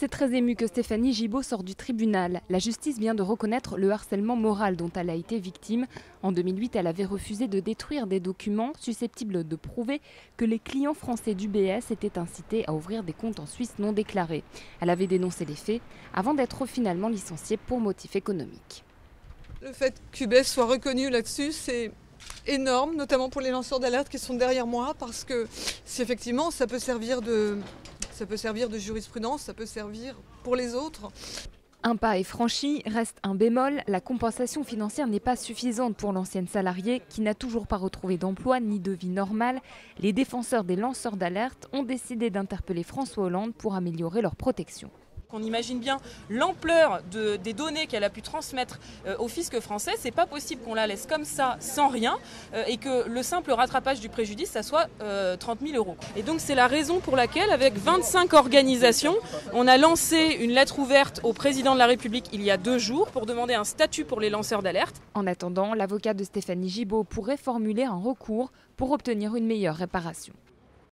C'est très ému que Stéphanie Gibaud sort du tribunal. La justice vient de reconnaître le harcèlement moral dont elle a été victime. En 2008, elle avait refusé de détruire des documents susceptibles de prouver que les clients français d'UBS étaient incités à ouvrir des comptes en Suisse non déclarés. Elle avait dénoncé les faits avant d'être finalement licenciée pour motif économique. Le fait qu'UBS soit reconnu là-dessus, c'est énorme, notamment pour les lanceurs d'alerte qui sont derrière moi, parce que si effectivement ça peut servir de jurisprudence, ça peut servir pour les autres. Un pas est franchi, reste un bémol, la compensation financière n'est pas suffisante pour l'ancienne salariée qui n'a toujours pas retrouvé d'emploi ni de vie normale. Les défenseurs des lanceurs d'alerte ont décidé d'interpeller François Hollande pour améliorer leur protection. On imagine bien l'ampleur des données qu'elle a pu transmettre au fisc français. C'est pas possible qu'on la laisse comme ça, sans rien, et que le simple rattrapage du préjudice, ça soit 30 000 €. Et donc c'est la raison pour laquelle, avec 25 organisations, on a lancé une lettre ouverte au président de la République il y a 2 jours pour demander un statut pour les lanceurs d'alerte. En attendant, l'avocat de Stéphanie Gibaud pourrait formuler un recours pour obtenir une meilleure réparation.